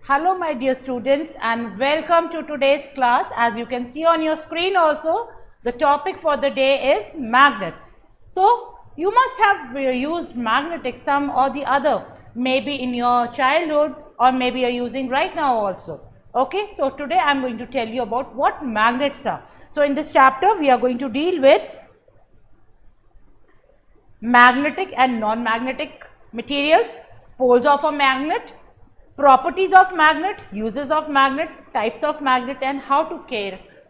Hello my dear students and welcome to today's class. As you can see on your screen also, the topic for the day is magnets. So, you must have used magnetic some or the other, maybe in your childhood or maybe you are using right now also. Okay, so today I am going to tell you about what magnets are. So, in this chapter we are going to deal with magnetic and non-magnetic materials, poles of a magnet, properties of magnet, uses of magnet, types of magnet and how to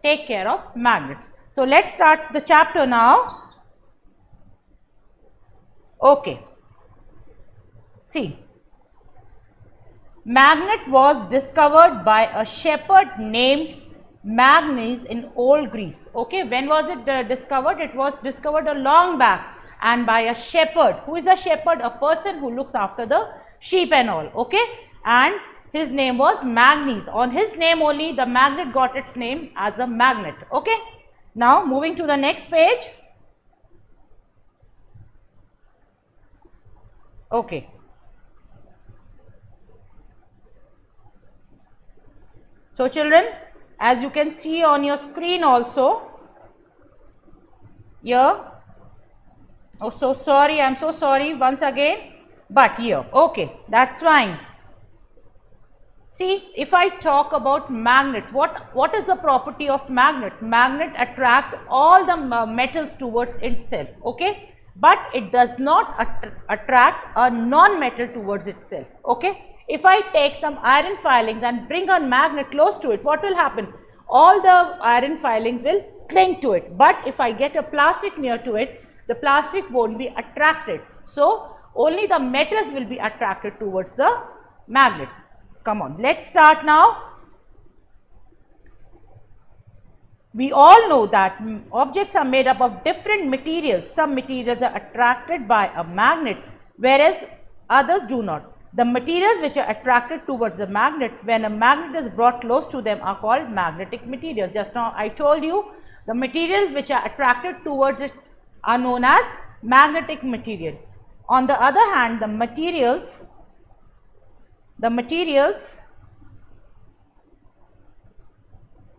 take care of magnets. So, let us start the chapter now. Okay. See, magnet was discovered by a shepherd named Magnus in old Greece. Okay, when was it discovered? It was discovered a long back and by a shepherd. Who is a shepherd? A person who looks after the sheep and all. Okay, and his name was Magnus. On his name only the magnet got its name as a magnet. Okay, now moving to the next page. Okay. So children, as you can see on your screen also, here, oh so sorry, I am so sorry once again, but here, okay, that's fine. See, if I talk about magnet, what is the property of magnet? Magnet attracts all the metals towards itself, okay, but it does not attract a non-metal towards itself, okay. If I take some iron filings and bring a magnet close to it, what will happen? All the iron filings will cling to it, but if I get a plastic near to it, the plastic won't be attracted. So, only the metals will be attracted towards the magnet. Come on, let's start now. We all know that objects are made up of different materials. Some materials are attracted by a magnet, whereas others do not. The materials which are attracted towards the magnet, when a magnet is brought close to them, are called magnetic materials. Just now I told you, the materials which are attracted towards it are known as magnetic material. On the other hand, the materials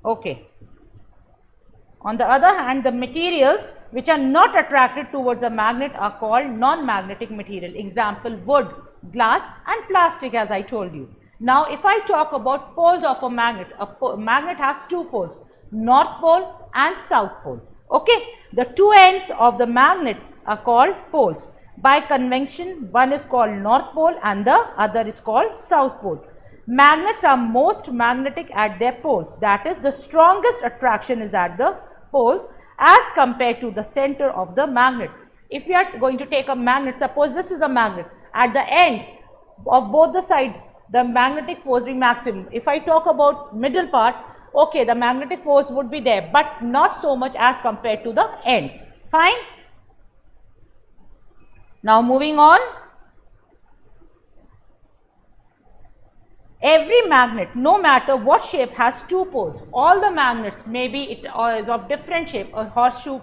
okay. On the other hand, the materials which are not attracted towards a magnet are called non-magnetic material. Example, wood, glass and plastic, as I told you. Now, if I talk about poles of a magnet has two poles, north pole and south pole. Okay, the two ends of the magnet are called poles. By convention, one is called north pole and the other is called south pole. Magnets are most magnetic at their poles, that is, the strongest attraction is at the poles as compared to the center of the magnet. If you are going to take a magnet, suppose this is a magnet, at the end of both the sides the magnetic force will be maximum. If I talk about middle part, okay, the magnetic force would be there, but not so much as compared to the ends. Fine. Now moving on. Every magnet, no matter what shape, has two poles. All the magnets, maybe it is of different shape, a horseshoe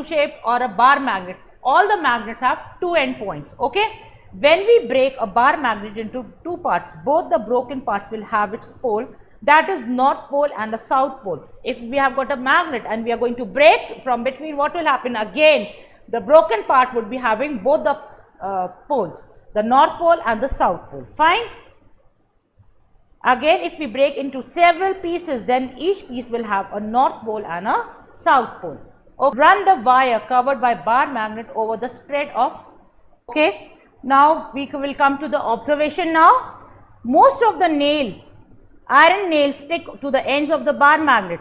shape or a bar magnet. All the magnets have two end points. Okay. When we break a bar magnet into two parts, both the broken parts will have its pole, that is north pole and the south pole. If we have got a magnet and we are going to break from between, what will happen? Again, the broken part would be having both the poles, the north pole and the south pole. Fine. Again, if we break into several pieces, then each piece will have a north pole and a south pole. Okay. Run the wire covered by bar magnet over the spread of. Okay. Now we will come to the observation now. Most of the iron nails stick to the ends of the bar magnet.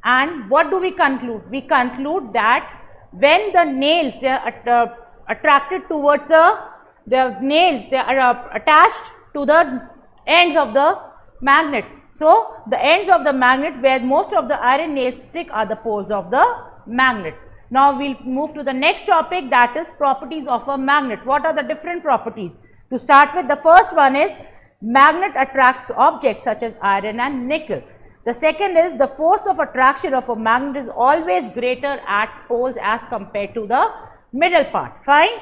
And what do we conclude? We conclude that when the nails, they are attracted towards they are attached to the ends of the magnet. So, the ends of the magnet where most of the iron nails stick are the poles of the magnet. Now, we will move to the next topic, that is properties of a magnet. What are the different properties? To start with, the first one is magnet attracts objects such as iron and nickel. The second is the force of attraction of a magnet is always greater at poles as compared to the middle part. Fine.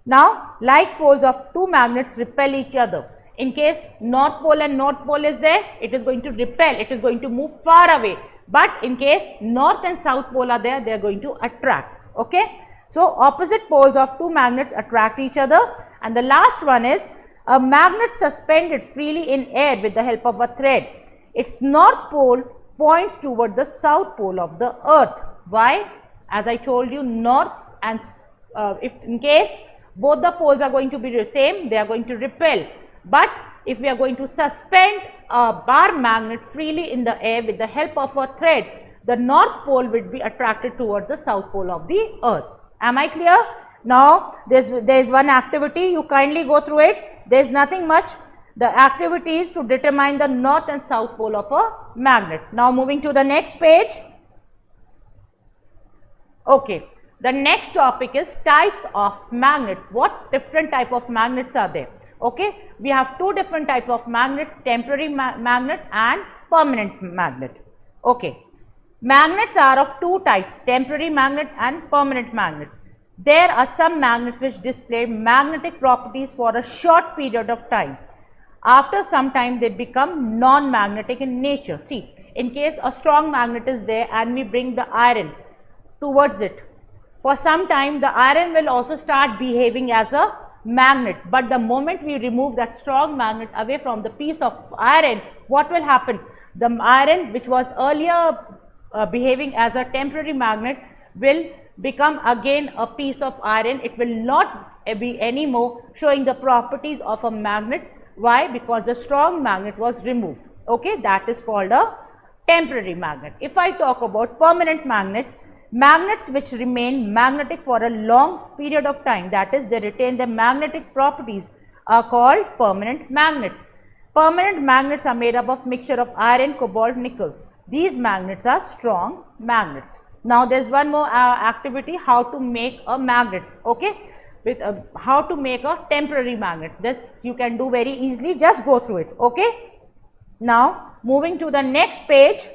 Now, like poles of two magnets repel each other. In case north pole and north pole is there, it is going to repel, it is going to move far away. But in case north and south pole are there, they are going to attract. Okay. So, opposite poles of two magnets attract each other. And the last one is a magnet suspended freely in air with the help of a thread. Its north pole points toward the south pole of the earth. Why? As I told you, north and if in case both the poles are going to be the same, they are going to repel. But if we are going to suspend a bar magnet freely in the air with the help of a thread, the north pole will be attracted towards the south pole of the earth. Am I clear? Now, there is one activity, you kindly go through it. There is nothing much. The activity is to determine the north and south pole of a magnet. Now, moving to the next page. Okay. The next topic is types of magnet. What different type of magnets are there? Okay. We have two different type of magnet, temporary magnet and permanent magnet. Okay. Magnets are of two types, temporary magnet and permanent magnet. There are some magnets which display magnetic properties for a short period of time. After some time, they become non-magnetic in nature. See, in case a strong magnet is there and we bring the iron towards it, for some time the iron will also start behaving as a magnet. But the moment we remove that strong magnet away from the piece of iron, what will happen? The iron which was earlier behaving as a temporary magnet will become again a piece of iron. It will not be anymore showing the properties of a magnet. Why? Because the strong magnet was removed. Okay, that is called a temporary magnet. If I talk about permanent magnets, magnets which remain magnetic for a long period of time, that is, they retain their magnetic properties, are called permanent magnets. Permanent magnets are made up of mixture of iron, cobalt, nickel. These magnets are strong magnets. Now, there is one more activity, how to make a magnet. Okay, with how to make a temporary magnet. This you can do very easily, just go through it. Okay. Now, moving to the next page.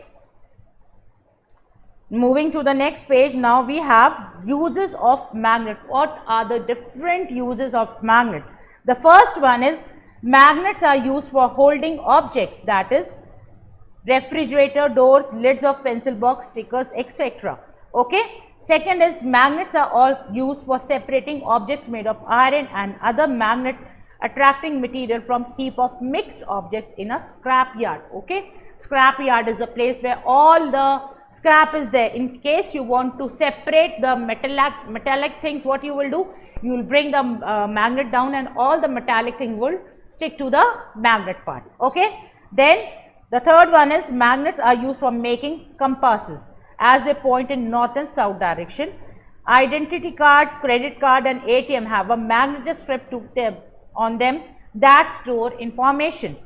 Now we have uses of magnet. What are the different uses of magnet? The first one is magnets are used for holding objects, that is refrigerator doors, lids of pencil box, stickers, etc. Okay. Second is magnets are all used for separating objects made of iron and other magnet attracting material from heap of mixed objects in a scrap yard. Okay. Scrap yard is a place where all the scrap is there. In case you want to separate the metallic things, what you will do? You will bring the magnet down and all the metallic things will stick to the magnet part. Okay. Then the third one is magnets are used for making compasses as they point in north and south direction. Identity card, credit card and ATM have a magnetic strip on them that store information.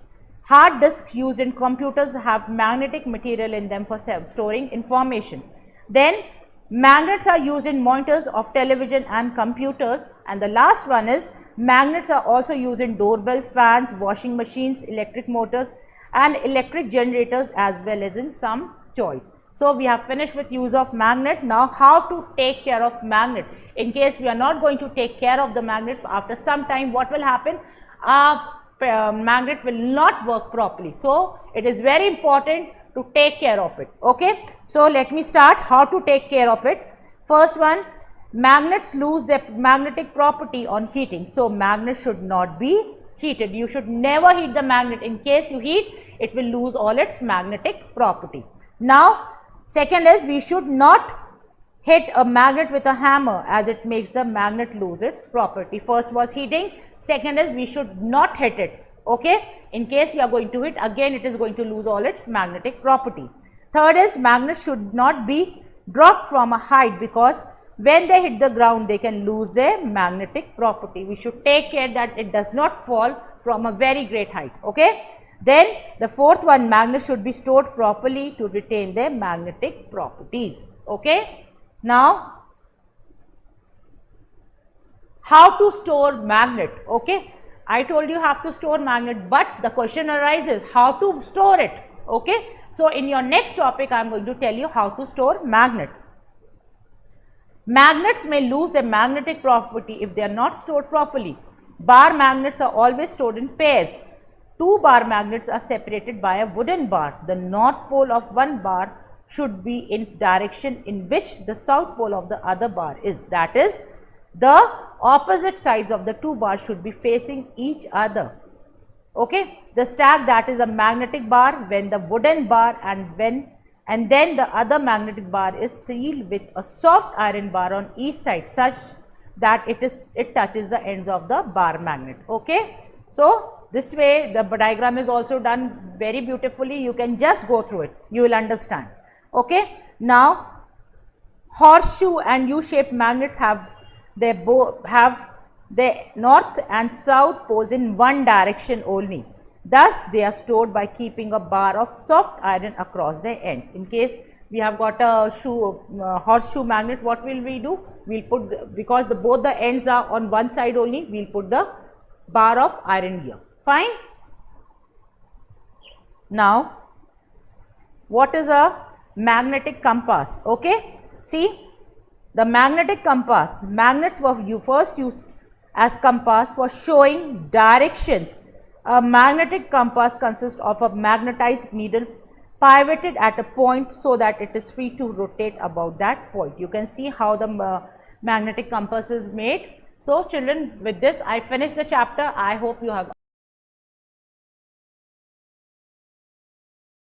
Hard disks used in computers have magnetic material in them for storing information. Then magnets are used in monitors of television and computers. And the last one is magnets are also used in doorbells, fans, washing machines, electric motors and electric generators as well as in some toys. So, we have finished with use of magnet. Now, how to take care of magnet? In case we are not going to take care of the magnet, after some time what will happen? Magnet will not work properly. So, it is very important to take care of it. Okay. So, let me start how to take care of it. First one, magnets lose their magnetic property on heating. So, magnet should not be heated. You should never heat the magnet. In case you heat, it will lose all its magnetic property. Now, second is we should not hit a magnet with a hammer as it makes the magnet lose its property. First was heating. Second is we should not hit it. Okay. In case we are going to hit, again it is going to lose all its magnetic property. Third is magnets should not be dropped from a height because when they hit the ground they can lose their magnetic property. We should take care that it does not fall from a very great height. Okay. Then the fourth one, magnets should be stored properly to retain their magnetic properties. Okay. Now, how to store magnet? Okay. I told you have to store magnet, but the question arises how to store it. Okay. So, in your next topic I am going to tell you how to store magnet. Magnets may lose their magnetic property if they are not stored properly. Bar magnets are always stored in pairs. two bar magnets are separated by a wooden bar. The north pole of one bar should be in direction in which the south pole of the other bar is. That is, the opposite sides of the two bars should be facing each other. Okay, the stack, that is a magnetic bar, when the wooden bar and then the other magnetic bar is sealed with a soft iron bar on each side such that it touches the ends of the bar magnet. Okay, so this way the diagram is also done very beautifully. You can just go through it, you will understand. Okay, now horseshoe and U-shaped magnets have their north and south poles in one direction only. Thus, they are stored by keeping a bar of soft iron across their ends. In case we have got a horseshoe magnet, what will we do? We will put, because both the ends are on one side only, we will put the bar of iron here. Fine. Now, what is a magnetic compass? Okay, see, the magnetic compass, magnets were first used as compass for showing directions. A magnetic compass consists of a magnetized needle pivoted at a point so that it is free to rotate about that point. You can see how the magnetic compass is made. So children, with this I finish the chapter. I hope you have